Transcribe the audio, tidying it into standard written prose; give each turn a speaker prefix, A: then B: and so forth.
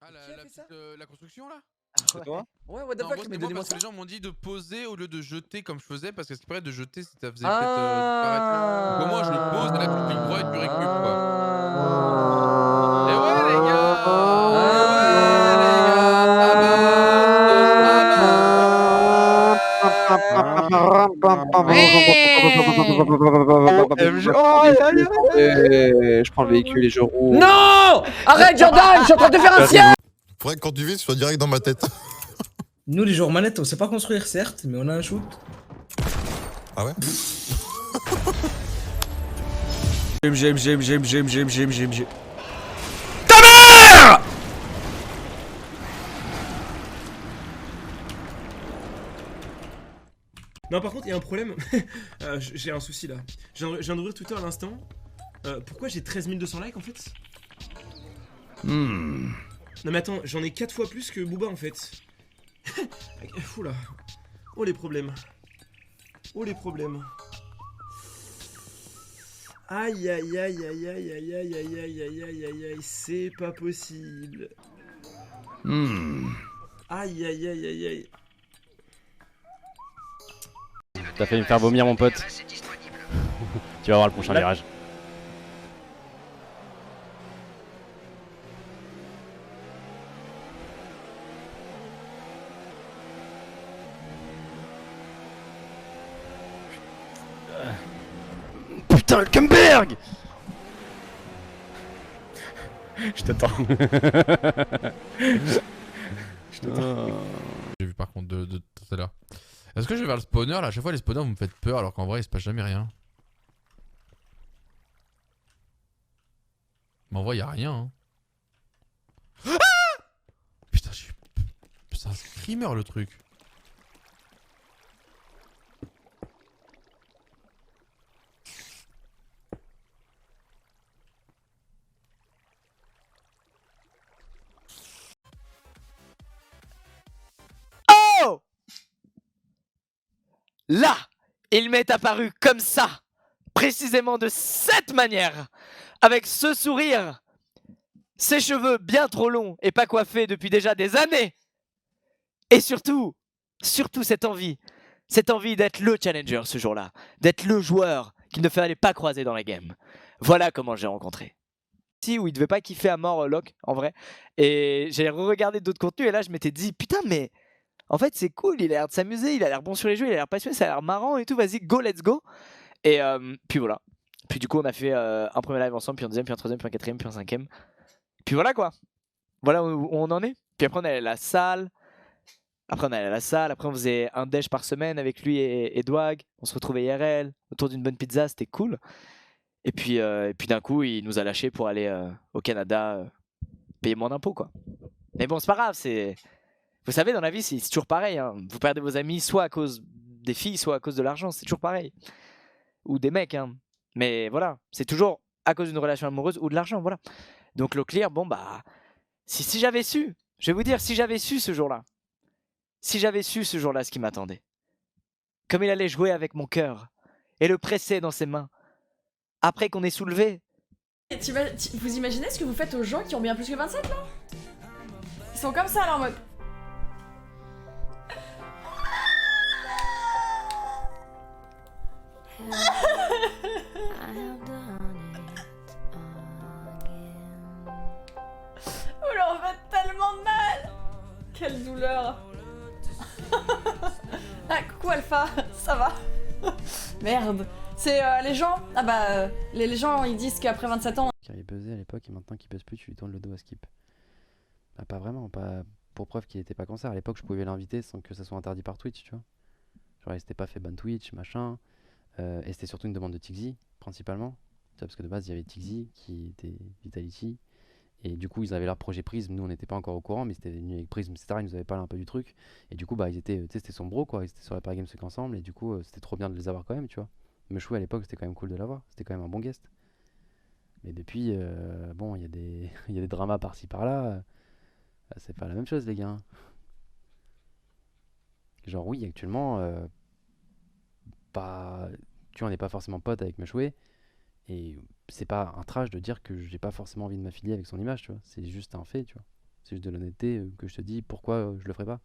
A: Ah,
B: Qui a fait ça
A: la construction là?
C: C'est toi?
B: Ouais, what the
A: Non,
B: fuck,
A: moi,
B: mais
A: c'était moi
B: donnez-moi
A: parce que
B: ça.
A: les gens m'ont dit de poser au lieu de jeter comme je faisais parce que ce qui paraît de jeter ça faisait peut-être disparaître. Donc au moins je le pose et là tu fais le droit et tu récupères quoi. Et ouais les gars! Et ouais les gars! Ça
C: OMG. Oh, je prends le véhicule et je roule.
B: Non! Arrête Jordan, je suis en train de te faire un ciel.
D: Faudrait que quand tu vises, tu sois direct dans ma tête.
E: Nous, les joueurs manettes, on sait pas construire, certes, mais on a un shoot.
D: Ah ouais?
E: MG. Non, par contre, il y a un problème. J'ai un souci là. Je viens d'ouvrir Twitter à l'instant. Pourquoi j'ai 13 200 likes en fait? Non, mais attends, j'en ai 4 fois plus que Booba en fait. Oula. Oh les problèmes. Oh les problèmes. Aïe aïe aïe aïe aïe aïe aïe aïe aïe aïe aïe aïe aïe, c'est pas possible. Aïe aïe aïe aïe aïe.
F: T'as failli me faire vomir mon pote. Tu vas voir le prochain virage. Putain, Hülkenberg! Je t'attends. Je t'attends.
A: J'ai vu par contre de tout à l'heure. Est-ce que je vais vers le spawner là? À chaque fois les spawners vous me faites peur alors qu'en vrai il se passe jamais rien. Mais en vrai y'a rien hein. Ah putain c'est un screamer le truc.
G: Oh! Là, il m'est apparu comme ça, précisément de cette manière, avec ce sourire, ses cheveux bien trop longs et pas coiffés depuis déjà des années, et surtout cette envie d'être le challenger ce jour-là, d'être le joueur qu'il ne fallait pas croiser dans la game. Voilà comment j'ai rencontré. Où il devait pas kiffer à mort Locke en vrai, et j'ai regardé d'autres contenus et là je m'étais dit putain mais en fait c'est cool, il a l'air de s'amuser, il a l'air bon sur les jeux, il a l'air passionné, ça a l'air marrant et tout, vas-y go let's go. Et puis voilà, puis du coup on a fait un premier live ensemble, puis un deuxième, puis un troisième, puis un quatrième, puis un cinquième, puis voilà quoi, voilà où on en est. Puis après on allait à la salle, après on faisait un déj par semaine avec lui et Dwag, on se retrouvait IRL autour d'une bonne pizza, c'était cool. Et puis d'un coup, il nous a lâchés pour aller au Canada payer moins d'impôts, quoi. Mais bon, c'est pas grave, c'est... Vous savez, dans la vie, c'est toujours pareil. Hein. Vous perdez vos amis soit à cause des filles, soit à cause de l'argent, c'est toujours pareil. Ou des mecs, hein. Mais voilà, c'est toujours à cause d'une relation amoureuse ou de l'argent, voilà. Donc Leclerc, bon bah... Si j'avais su, je vais vous dire, si j'avais su ce jour-là ce qui m'attendait, comme il allait jouer avec mon cœur et le presser dans ses mains, après qu'on ait soulevé.
H: Vous imaginez ce que vous faites aux gens qui ont bien plus que 27 là? Ils sont comme ça là en mode... Vous leur faites tellement de mal. Quelle douleur. Ah coucou Alpha, ça va? Merde. C'est les gens, ah bah les gens ils disent qu'après 27 ans...
F: Il buzzait à l'époque et maintenant qu'il buzz plus, tu lui tournes le dos à Skip. Bah, pas vraiment, pas pour preuve qu'il était pas cancer. À l'époque, je pouvais l'inviter sans que ça soit interdit par Twitch, tu vois. Genre, il s'était pas fait ban Twitch, machin. Et c'était surtout une demande de Tixi, principalement. Tu vois, parce que de base, il y avait Tixi qui était Vitality. Et du coup, ils avaient leur projet Prism. Nous, on n'était pas encore au courant, mais c'était venu avec Prism, etc. Ils nous avaient parlé un peu du truc. Et du coup, bah, ils étaient, tu sais, c'était son bro, quoi. Ils étaient sur la Paris Games Week ensemble. Et du coup, c'était trop bien de les avoir quand même, tu vois. Meshou à l'époque, c'était quand même cool de l'avoir. C'était quand même un bon guest. Mais depuis, bon, il y a des dramas par-ci par-là. C'est pas la même chose, les gars. Genre, oui, actuellement, tu vois, on n'est pas forcément pote avec Meshoué. Et c'est pas un trash de dire que j'ai pas forcément envie de m'affilier avec son image, tu vois. C'est juste un fait, tu vois. C'est juste de l'honnêteté que je te dis pourquoi je le ferai pas.